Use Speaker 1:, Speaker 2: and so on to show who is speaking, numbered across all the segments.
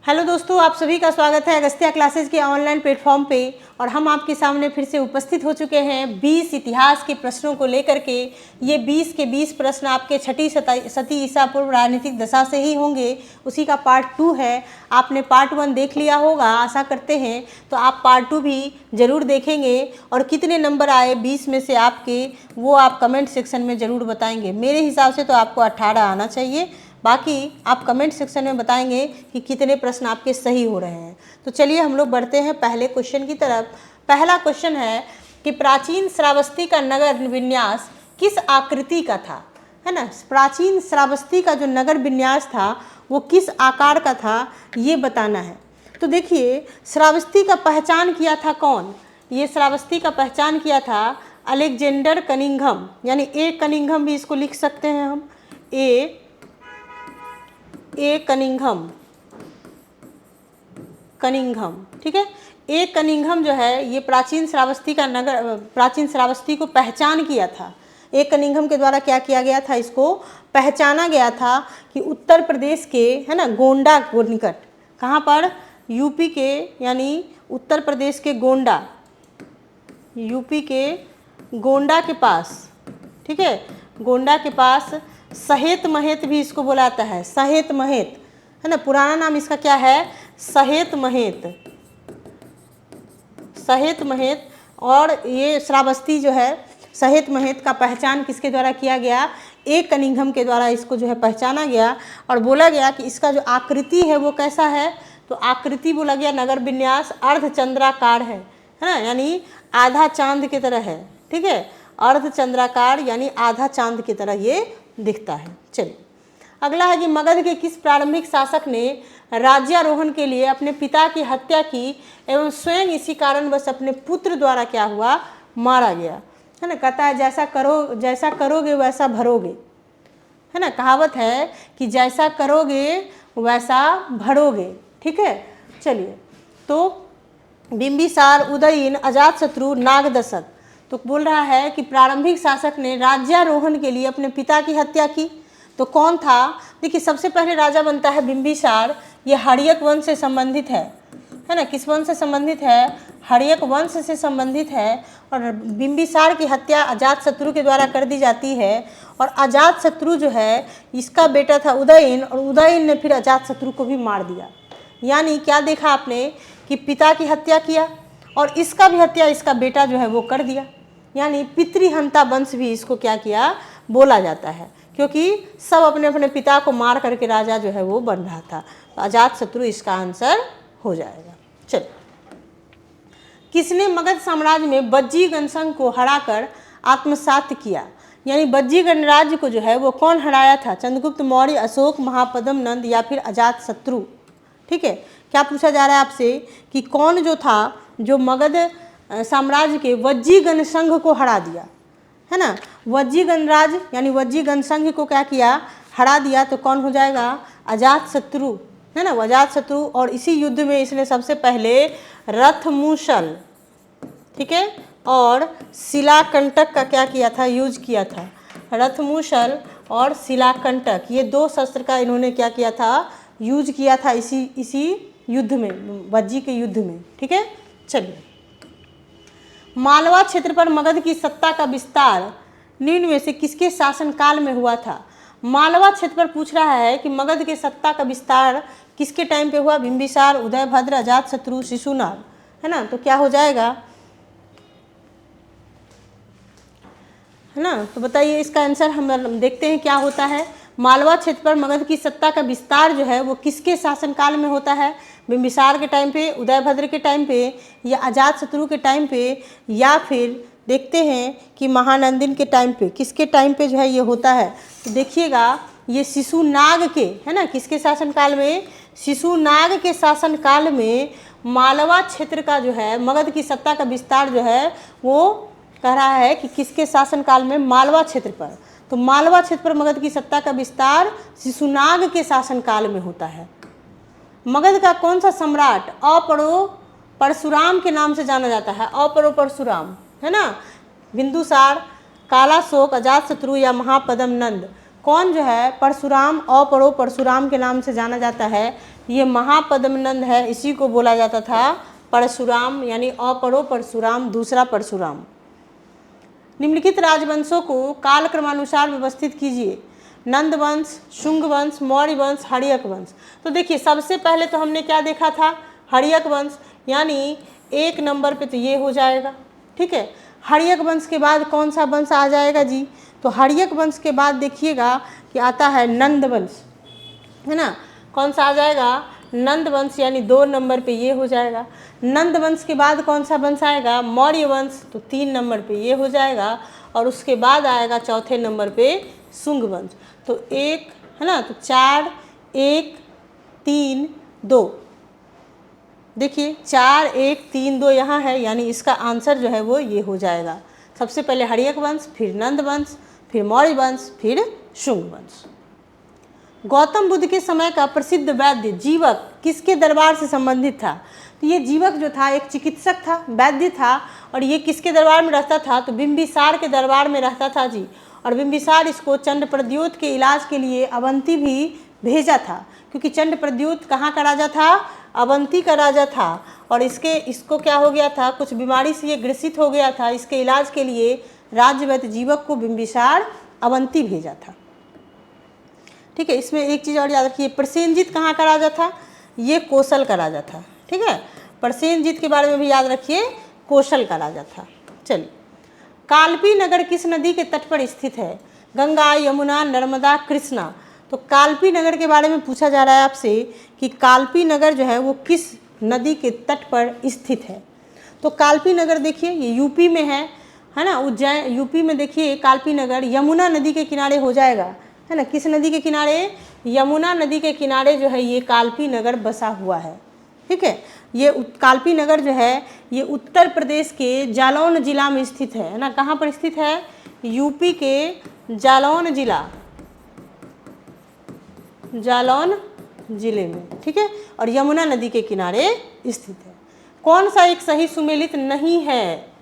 Speaker 1: Hello दोस्तों, आप सभी का स्वागत है अगस्त्या क्लासेज के ऑनलाइन प्लेटफॉर्म पे। और हम आपके सामने फिर से उपस्थित हो चुके हैं 20 इतिहास के प्रश्नों को लेकर के। ये 20 के 20 प्रश्न आपके छठी सती ईसा पूर्व राजनीतिक दशा से ही होंगे। उसी का पार्ट 2 है। आपने पार्ट 1 देख लिया होगा, आशा करते हैं, तो आप पार्ट 2 भी ज़रूर देखेंगे। और कितने नंबर आए 20 में से आपके, वो आप कमेंट सेक्शन में ज़रूर बताएंगे। मेरे हिसाब से तो आपको 18 आना चाहिए, बाकी आप कमेंट सेक्शन में बताएंगे कि कितने प्रश्न आपके सही हो रहे हैं। तो चलिए हम लोग बढ़ते हैं पहले क्वेश्चन की तरफ। पहला क्वेश्चन है कि प्राचीन श्रावस्ती का नगर विन्यास किस आकृति का था, है ना। प्राचीन श्रावस्ती का जो नगर विन्यास था वो किस आकार का था, ये बताना है। तो देखिए, श्रावस्ती का पहचान किया था कौन? ये श्रावस्ती का पहचान किया था अलेक्जेंडर कनिंघम, यानी ए कनिंघम भी इसको लिख सकते हैं हम, ए कनिंघम, ठीक है। ए कनिंघम जो है ये प्राचीन श्रावस्ती का नगर, प्राचीन श्रावस्ती को पहचान किया था। ए कनिंघम के द्वारा क्या किया गया था, इसको पहचाना गया था कि उत्तर प्रदेश के, है ना, गोंडा को निकट, कहाँ पर, यूपी के, यानी उत्तर प्रदेश के गोंडा, यूपी के गोंडा के पास, ठीक है, गोंडा के पास सहेत महेत भी इसको बुलाता है, सहेत महेत, है ना। पुराना नाम इसका क्या है, सहेत महेत, सहेत महेत। और ये श्रावस्ती जो है, सहेत महेत का पहचान किसके द्वारा किया गया, ए कनिंघम के द्वारा इसको जो है पहचाना गया। और बोला गया कि इसका जो आकृति है वो कैसा है, तो आकृति बोला गया नगर विन्यास अर्धचंद्राकार है ना, यानी आधा चांद की तरह है, ठीक है। अर्धचंद्राकार यानी आधा चांद की तरह ये दिखता है। चलिए अगला है कि मगध के किस प्रारंभिक शासक ने राज्यारोहण के लिए अपने पिता की हत्या की एवं स्वयं इसी कारणवश अपने पुत्र द्वारा क्या हुआ, मारा गया, है ना। कहता है जैसा करोगे वैसा भरोगे, है ना। कहावत है कि जैसा करोगे वैसा भरोगे, ठीक है। चलिए, तो बिंबिसार, उदयन, अजातशत्रु, नागदशक, तो बोल रहा है कि प्रारंभिक शासक ने राज्यारोहण के लिए अपने पिता की हत्या की, तो कौन था। देखिए, सबसे पहले राजा बनता है बिंबिसार। ये हर्यक वंश से संबंधित है ना। किस वंश से संबंधित है, हर्यक वंश से संबंधित है। और बिंबिसार की हत्या अजातशत्रु के द्वारा कर दी जाती है। और अजातशत्रु जो है इसका बेटा था उदयन, और उदयन ने फिर अजातशत्रु को भी मार दिया। यानी क्या देखा आपने कि पिता की हत्या किया और इसका भी हत्या इसका बेटा जो है वो कर दिया। यानी पितृहंता वंश भी इसको क्या किया, बोला जाता है, क्योंकि सब अपने अपने पिता को मार करके राजा जो है वो बन रहा था। तो अजातशत्रु इसका आंसर हो जाएगा। चलो, किसने मगध साम्राज्य में बज्जी गणसंघ को हराकर आत्मसात किया, यानी बज्जी गणराज्य को जो है वो कौन हराया था, चंद्रगुप्त मौर्य, अशोक, महापद्म नंद या फिर अजातशत्रु, ठीक है। क्या पूछा जा रहा है आपसे कि कौन जो था जो मगध साम्राज्य के वज्जी गणसंघ को हरा दिया, है ना। वज्जी गणराज्य यानी वज्जी गणसंघ को क्या किया, हरा दिया, तो कौन हो जाएगा, अजातशत्रु, है ना, अजातशत्रु। और इसी युद्ध में इसने सबसे पहले रथमूसल, ठीक है, और शिलाकंटक का क्या किया था, यूज किया था। रथमूसल और शिलाकंटक, ये दो शस्त्र का इन्होंने क्या किया था, यूज किया था इसी युद्ध में, वज्जी के युद्ध में, ठीक है। चलिए, मालवा क्षेत्र पर मगध की सत्ता का विस्तार निम्न में से किसके शासनकाल में हुआ था। मालवा क्षेत्र पर पूछ रहा है कि मगध के सत्ता का विस्तार किसके टाइम पे हुआ, बिंबिसार, उदयभद्र, अजातशत्रु, शिशुनाग, है ना। तो क्या हो जाएगा, है ना। तो बताइए इसका आंसर हम देखते हैं क्या होता है। मालवा क्षेत्र पर मगध की सत्ता का विस्तार जो है वो किसके शासनकाल में होता है, बिंबिसार के टाइम पे, उदयभद्र के टाइम पे, या अजातशत्रु के टाइम पे, या फिर देखते हैं कि महानंदिन के टाइम पे, किसके टाइम पे जो है ये होता है। तो देखिएगा, ये शिशुनाग के, है ना, किसके शासनकाल में, शिशुनाग के शासनकाल में मालवा क्षेत्र का जो है मगध की सत्ता का विस्तार जो है वो कह रहा है कि किसके शासनकाल में, मालवा क्षेत्र पर। तो मालवा क्षेत्र पर मगध की सत्ता का विस्तार शिशुनाग के शासनकाल में होता है। मगध का कौन सा सम्राट अपरो परशुराम के नाम से जाना जाता है, अपरो परशुराम, है ना। बिंदुसार, कालाशोक, अजातशत्रु या महापद्म नंद, कौन जो है परशुराम अपरो परशुराम के नाम से जाना जाता है, ये महापद्मनंद है, इसी को बोला जाता था परशुराम, यानी अपरो परशुराम, दूसरा परशुराम। निम्नलिखित राजवंशों को कालक्रमानुसार व्यवस्थित कीजिए। नंद वंश, शुंग वंश, मौर्य वंश, हर्यक वंश। तो देखिए सबसे पहले तो हमने क्या देखा था, हर्यक वंश, यानी 1 नंबर पे तो ये हो जाएगा, ठीक है। हर्यक वंश के बाद कौन सा वंश आ जाएगा जी, तो हर्यक वंश के बाद देखिएगा कि आता है नंद वंश, है ना। कौन सा आ जाएगा, नंद वंश, यानी 2 नंबर पे ये हो जाएगा। नंद वंश के बाद कौन सा वंश आएगा, मौर्य वंश, तो 3 नंबर पे ये हो जाएगा। और उसके बाद आएगा चौथे नंबर पे शुंग वंश। तो 1 है ना, तो 4 1 3 2, देखिए 4 1 3 2 यहाँ है, यानी इसका आंसर जो है वो ये हो जाएगा। सबसे पहले हर्यक वंश, फिर नंद वंश, फिर मौर्य वंश, फिर शुंग वंश। गौतम बुद्ध के समय का प्रसिद्ध वैद्य जीवक किसके दरबार से संबंधित था, तो ये जीवक जो था एक चिकित्सक था, वैद्य था, और ये किसके दरबार में रहता था, तो बिंबिसार के दरबार में रहता था जी। और बिंबिसार इसको चंद्रप्रद्योत के इलाज के लिए अवंती भी भेजा था, क्योंकि चंद्रप्रद्योत कहाँ का राजा था, अवंती का राजा था। और इसको क्या हो गया था, कुछ बीमारी से ये ग्रसित हो गया था, इसके इलाज के लिए राज्य वैद्य जीवक को बिंबिसार अवंती भेजा था, ठीक है। इसमें एक चीज़ और याद रखिए, प्रसेनजीत कहाँ का राजा था, ये कौशल का राजा था, ठीक है। प्रसेनजीत के बारे में भी याद रखिए, कौशल का राजा था। चलिए, कालपी नगर किस नदी के तट पर स्थित है, गंगा, यमुना, नर्मदा, कृष्णा। तो कालपी नगर के बारे में पूछा जा रहा है आपसे कि कालपी नगर जो है वो किस नदी के तट पर स्थित है। तो कालपी नगर देखिए ये यूपी में है ना, उज्जैन यूपी में। देखिए कालपी नगर यमुना नदी के किनारे हो जाएगा, है ना। किस नदी के किनारे, यमुना नदी के किनारे जो है ये कालपी नगर बसा हुआ है, ठीक है। ये कालपी नगर जो है ये उत्तर प्रदेश के जालौन जिला में स्थित है ना। कहाँ पर स्थित है, यूपी के जालौन जिले में, ठीक है। और यमुना नदी के किनारे स्थित है। कौन सा एक सही सुमेलित नहीं है,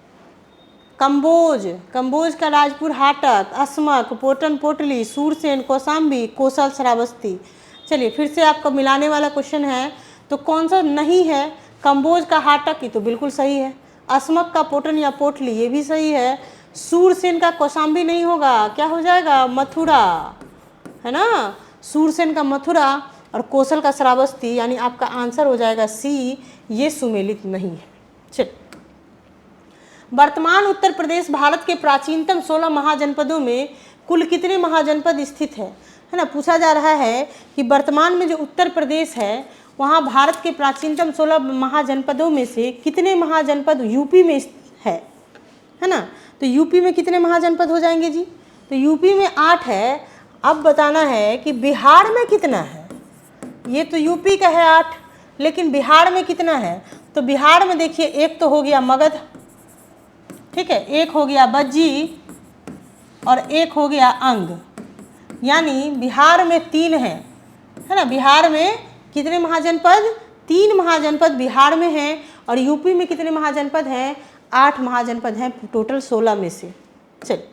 Speaker 1: कंबोज का राजपुर हाटक, अस्मक, पोटन पोटली, सूरसेन, कौशाम्बी, कौशल, श्रावस्ती। चलिए फिर से आपका मिलाने वाला क्वेश्चन है, तो कौन सा नहीं है, कंबोज का हाटक, ये तो बिल्कुल सही है। अस्मक का पोटन या पोटली, ये भी सही है। सूरसेन का कौशाम्बी नहीं होगा, क्या हो जाएगा, मथुरा, है ना। सूरसेन का मथुरा और कौशल का श्रावस्ती, यानी आपका आंसर हो जाएगा सी, ये सुमेलित नहीं है। चलिए, वर्तमान उत्तर प्रदेश भारत के प्राचीनतम 16 महाजनपदों में कुल कितने महाजनपद स्थित है ना। पूछा जा रहा है कि वर्तमान में जो उत्तर प्रदेश है वहाँ भारत के प्राचीनतम 16 महाजनपदों में से कितने महाजनपद यूपी में है ना। तो यूपी में कितने महाजनपद हो जाएंगे जी, तो यूपी में 8 है। अब बताना है कि बिहार में कितना है, ये तो यूपी का है 8, लेकिन बिहार में कितना है, तो बिहार में देखिए एक तो हो गया मगध, ठीक है, एक हो गया बज्जी और एक हो गया अंग, यानी बिहार में 3 है ना। बिहार में कितने महाजनपद, 3 महाजनपद बिहार में हैं। और यूपी में कितने महाजनपद हैं, 8 महाजनपद हैं टोटल 16 में से। चलिए,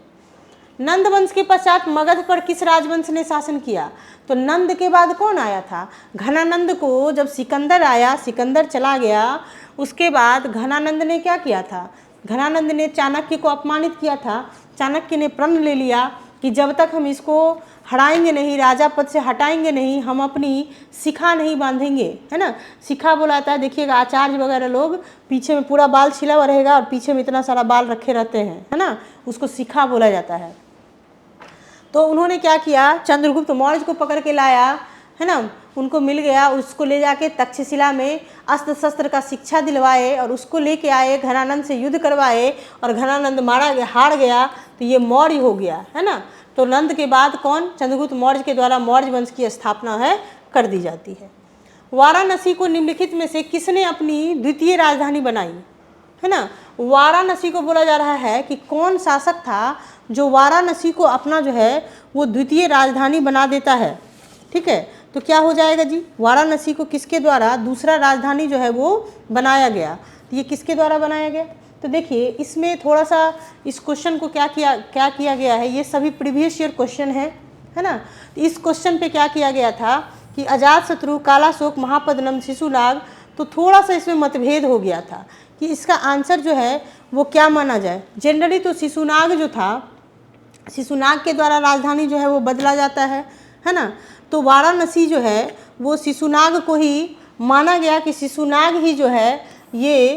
Speaker 1: नंद वंश के पश्चात मगध पर किस राजवंश ने शासन किया, तो नंद के बाद कौन आया था, घनानंद को जब सिकंदर आया, सिकंदर चला गया, उसके बाद घनानंद ने क्या किया था, घनानंद ने चाणक्य को अपमानित किया था। चाणक्य ने प्रण ले लिया कि जब तक हम इसको हटाएंगे नहीं, राजा पद से हटाएंगे नहीं, हम अपनी शिखा नहीं बांधेंगे, है ना। शिखा बुलाता है, देखिएगा आचार्य वगैरह लोग पीछे में पूरा बाल छिला हुआ रहेगा और पीछे में इतना सारा बाल रखे रहते हैं, है ना, उसको शिखा बोला जाता है। तो उन्होंने क्या किया, चंद्रगुप्त मौर्य को पकड़ के लाया, है ना, उनको मिल गया, उसको ले जाके तक्षशिला में अस्त्र शस्त्र का शिक्षा दिलवाए और उसको लेके आए, घनानंद से युद्ध करवाए और घनानंद मारा गया, हार गया, तो ये मौर्य हो गया, है ना। तो नंद के बाद कौन, चंद्रगुप्त मौर्य के द्वारा मौर्य वंश की स्थापना है कर दी जाती है। वाराणसी को निम्नलिखित में से किसने अपनी द्वितीय राजधानी बनाई, है ना। वाराणसी को बोला जा रहा है कि कौन शासक था जो वाराणसी को अपना जो है वो द्वितीय राजधानी बना देता है, ठीक है। तो क्या हो जाएगा जी, वाराणसी को किसके द्वारा दूसरा राजधानी जो है वो बनाया गया, तो ये किसके द्वारा बनाया गया। तो देखिए इसमें थोड़ा सा इस क्वेश्चन को क्या किया गया है, ये सभी प्रीवियस ईयर क्वेश्चन है है ना। तो इस क्वेश्चन पे क्या किया गया था कि अजातशत्रु, कालाशोक, महापद्मनम, शिशुनाग, तो थोड़ा सा इसमें मतभेद हो गया था कि इसका आंसर जो है वो क्या माना जाए। जनरली तो शिशुनाग जो था, शिशुनाग के द्वारा राजधानी जो है वो बदला जाता है ना। तो वाराणसी जो है वो शिशुनाग को ही माना गया कि शिशुनाग ही जो है ये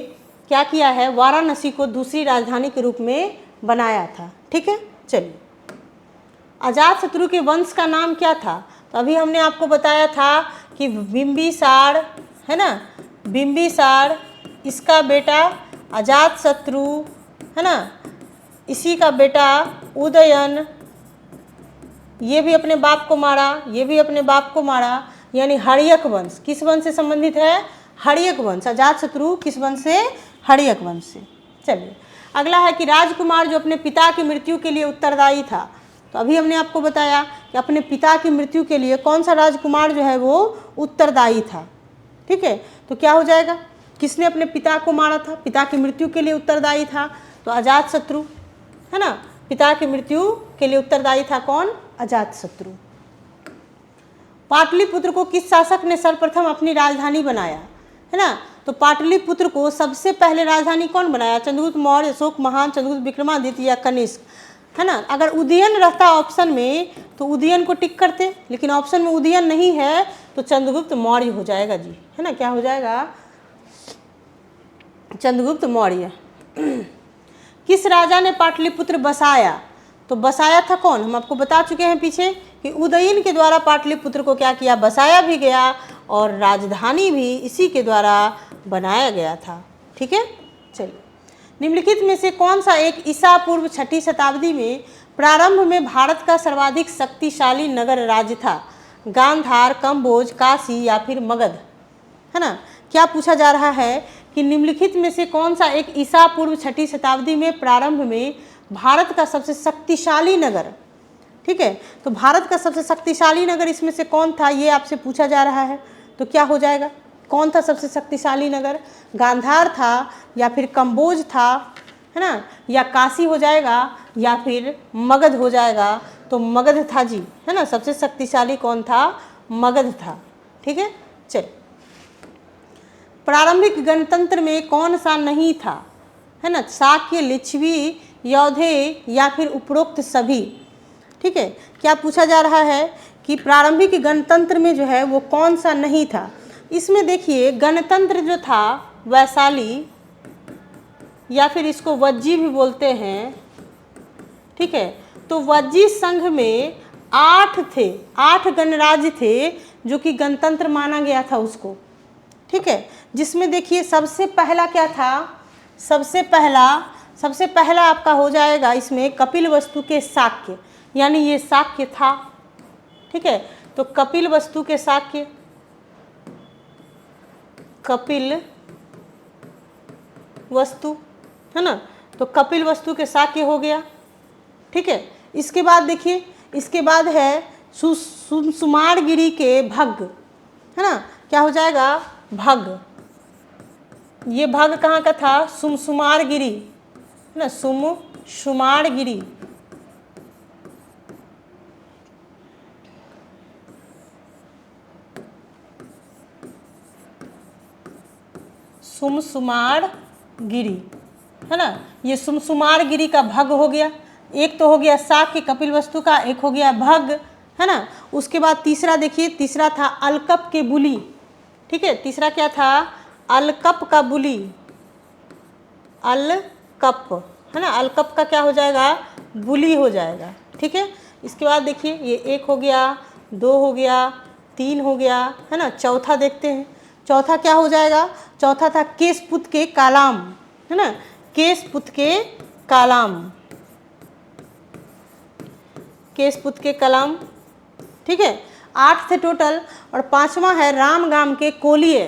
Speaker 1: क्या किया है, वाराणसी को दूसरी राजधानी के रूप में बनाया था। ठीक है, चलिए अजातशत्रु के वंश का नाम क्या था। तो अभी हमने आपको बताया था कि बिंबिसार, है ना, बिंबिसार, इसका बेटा अजातशत्रु, है ना, इसी का बेटा उदयन, ये भी अपने बाप को मारा, ये भी अपने बाप को मारा, यानी हर्यक वंश। किस वंश से संबंधित है, हर्यक वंश। अजातशत्रु किस वंश से, हर्यक वंश से। चलिए अगला है कि राजकुमार जो अपने पिता की मृत्यु के लिए उत्तरदायी था। तो अभी हमने आपको बताया कि अपने पिता की मृत्यु के लिए कौन सा राजकुमार जो है वो उत्तरदायी था। ठीक है, तो क्या हो जाएगा, किसने अपने पिता को मारा था, पिता की मृत्यु के लिए उत्तरदायी था, तो अजातशत्रु, है ना। पिता की मृत्यु के लिए उत्तरदायी था कौन, अजातशत्रु। पाटलिपुत्र को किस शासक ने सर्वप्रथम अपनी राजधानी बनाया, है ना। तो पाटलिपुत्र को सबसे पहले राजधानी कौन बनाया, चंद्रगुप्त मौर्य, अशोक महान, चंद्रगुप्त विक्रमादित्य या कनिष्क, है ना। अगर उदयन रहता ऑप्शन में तो उदयन को टिक करते, लेकिन ऑप्शन में उदयन नहीं है तो चंद्रगुप्त मौर्य हो जाएगा जी, है ना। क्या हो जाएगा, चंद्रगुप्त मौर्य। किस राजा ने पाटलिपुत्र बसाया, तो बसाया था कौन, हम आपको बता चुके हैं पीछे कि उदयन के द्वारा पाटलिपुत्र को क्या किया, बसाया भी गया और राजधानी भी इसी के द्वारा बनाया गया था। ठीक है, चलिए निम्नलिखित में से कौन सा एक ईसा पूर्व 6ठी शताब्दी में प्रारंभ में भारत का सर्वाधिक शक्तिशाली नगर राज्य था, गांधार, कंबोज, काशी या फिर मगध, है ना। क्या पूछा जा रहा है कि निम्नलिखित में से कौन सा एक ईसा पूर्व 6ठी शताब्दी में प्रारंभ में भारत का सबसे शक्तिशाली नगर, ठीक है, तो भारत का सबसे शक्तिशाली नगर इसमें से कौन था, ये आपसे पूछा जा रहा है। तो क्या हो जाएगा, कौन था सबसे शक्तिशाली नगर, गांधार था या फिर कंबोज था, है ना, या काशी हो जाएगा या फिर मगध हो जाएगा। तो मगध था जी, है ना, सबसे शक्तिशाली कौन था, मगध था। ठीक है, चलिए प्रारंभिक गणतंत्र में कौन सा नहीं था, है ना, शाक्य, लिच्छवी, यौधेय या फिर उपरोक्त सभी। ठीक है, क्या पूछा जा रहा है कि प्रारंभिक गणतंत्र में जो है वो कौन सा नहीं था। इसमें देखिए गणतंत्र जो था वैशाली या फिर इसको वज्जी भी बोलते हैं। ठीक है, तो वज्जी संघ में 8 थे, 8 गणराज्य थे जो कि गणतंत्र माना गया था उसको। ठीक है, जिसमें देखिए सबसे पहला क्या था, सबसे पहला आपका हो जाएगा इसमें कपिलवस्तु के शाक्य, यानी ये शाक्य था। ठीक है, तो कपिलवस्तु के शाक्य, कपिल वस्तु, है ना, तो कपिलवस्तु के शाक्य हो गया। ठीक है, इसके बाद देखिए, इसके बाद है सुमारगिरी के भग्ग, है ना, क्या हो जाएगा, भग्ग। ये भग्ग कहाँ का था, सुमारगिरी, है ना, सुमारगिरी। सुमारगिरी, है ना, ये सुमारगिरी का भग्ग हो गया। एक तो हो गया शाक्य कपिलवस्तु का, एक हो गया भग्ग, है ना। उसके बाद तीसरा देखिए, तीसरा था अलकप के बुली। ठीक है, तीसरा क्या था, अलकप का बुली, अलकप, है ना, अलकप का क्या हो जाएगा, बुली हो जाएगा। ठीक है, इसके बाद देखिए ये 1 हो गया, 2 हो गया, 3 हो गया, है ना। चौथा देखते हैं, चौथा क्या हो जाएगा, चौथा था केशपुत के कालाम, है ना, केशपुत के कालाम, केशपुत के कलाम। ठीक है, 8 थे टोटल। और पांचवा है रामगाम के कोलिये,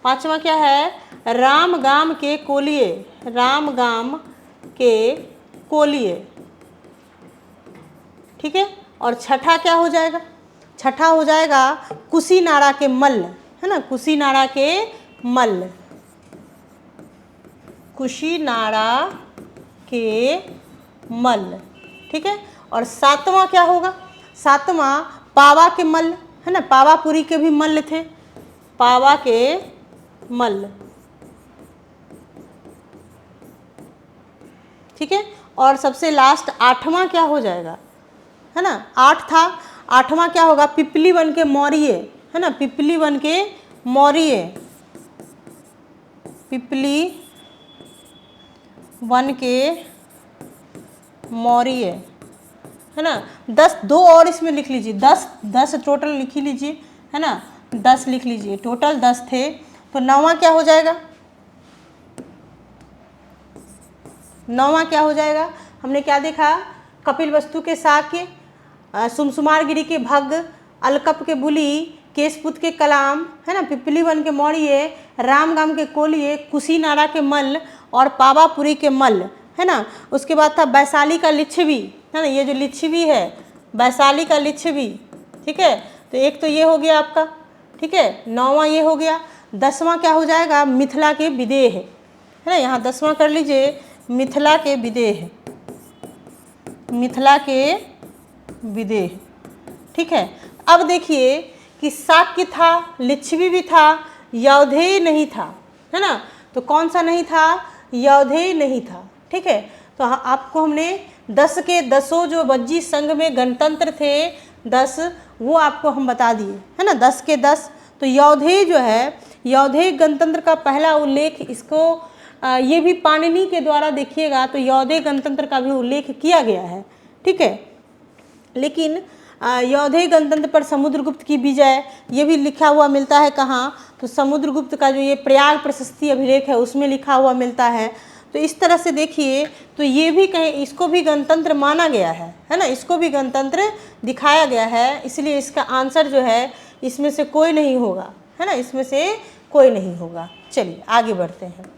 Speaker 1: पांचवा क्या है, रामगाम के कोलिये, रामगाम के कोलिये। ठीक है, और छठा क्या हो जाएगा, छठा हो जाएगा कुशीनारा के मल्ल, है ना, कुशीनारा के मल्ल, कुशीनारा के मल्ल। ठीक है, और सातवां क्या होगा, सातवां पावा के मल्ल, है ना, पावापुरी के भी मल्ल थे, पावा के मल्ल, ठीक है। और सबसे लास्ट आठवां क्या हो जाएगा, है ना, 8 था, आठवां क्या होगा, पिपली वन के मौर्य, है ना, पिपली वन के मौर्य, पिपली वन के मौर्य, है ना। 10, 2 और इसमें लिख लीजिए, 10 टोटल लिख ही लीजिए, है ना, 10 लिख लीजिए, टोटल 10 थे। तो नौवां क्या हो जाएगा, नौवां क्या हो जाएगा, हमने क्या देखा, कपिलवस्तु के शाक्य, सुमसुमारगिरी के भग्ग, अलकप के बुली, केशपुत के कलाम, है ना, पिपली वन के मौर्य, रामगाम के कोलिये, कुशीनारा के मल्ल और पावापुरी के मल्ल, है ना। उसके बाद था वैशाली का लिच्छवी, है ना, ये जो लिच्छवी है वैशाली का लिच्छवी, ठीक है। तो एक तो ये हो गया आपका, ठीक है, नौवां ये हो गया। 10वां क्या हो जाएगा, मिथिला के विदेह, है ना, यहाँ 10वां कर लीजिए, मिथिला के विदेह, मिथिला के विदेह, ठीक है। अब देखिए कि शाक्य था, लिच्छवी भी था, यौधेय नहीं था, है ना। तो कौन सा नहीं था, यौधेय नहीं था, ठीक है। तो आपको हमने 10 के 10 जो बज्जी संघ में गणतंत्र थे 10, वो आपको हम बता दिए, है ना, 10 के 10। तो यौधेय जो है, यौधेय गणतंत्र का पहला उल्लेख, इसको ये भी पाणिनि के द्वारा देखिएगा तो यौधेय गणतंत्र का भी उल्लेख किया गया है, ठीक है। लेकिन यौधेय गणतंत्र पर समुद्रगुप्त की विजय ये भी लिखा हुआ मिलता है कहाँ, तो समुद्रगुप्त का जो ये प्रयाग प्रशस्ति अभिलेख है उसमें लिखा हुआ मिलता है। तो इस तरह से देखिए तो ये भी कहीं, इसको भी गणतंत्र माना गया है ना, इसको भी गणतंत्र दिखाया गया है, इसलिए इसका आंसर जो है इसमें से कोई नहीं होगा, है ना, इसमें से कोई नहीं होगा। चलिए आगे बढ़ते हैं।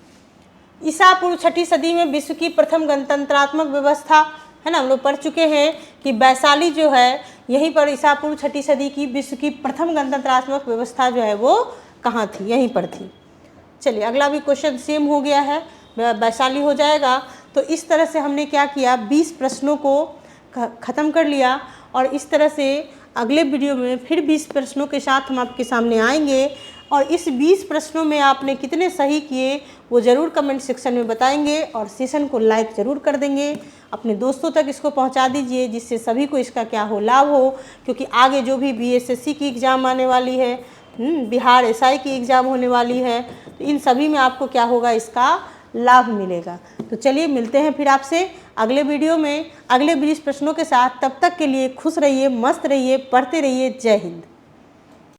Speaker 1: ईसा पूर्व 6ठी सदी में विश्व की प्रथम गणतंत्रात्मक व्यवस्था, है ना, हम लोग पढ़ चुके हैं कि वैशाली जो है यहीं पर ईसा पूर्व 6ठी सदी की विश्व की प्रथम गणतंत्रात्मक व्यवस्था जो है वो कहाँ थी, यहीं पर थी। चलिए अगला भी क्वेश्चन सेम हो गया है, वैशाली हो जाएगा। तो इस तरह से हमने क्या किया, 20 प्रश्नों को ख़त्म कर लिया और इस तरह से अगले वीडियो में फिर 20 प्रश्नों के साथ हम आपके सामने आएंगे और इस 20 प्रश्नों में आपने कितने सही किए वो ज़रूर कमेंट सेक्शन में बताएंगे और सेशन को लाइक ज़रूर कर देंगे। अपने दोस्तों तक इसको पहुंचा दीजिए जिससे सभी को इसका क्या हो, लाभ हो, क्योंकि आगे जो भी BSSC की एग्ज़ाम आने वाली है, बिहार SI की एग्ज़ाम होने वाली है, तो इन सभी में आपको क्या होगा, इसका लाभ मिलेगा। तो चलिए मिलते हैं फिर आपसे अगले वीडियो में अगले 20 प्रश्नों के साथ। तब तक के लिए खुश रहिए, मस्त रहिए, पढ़ते रहिए। जय हिंद।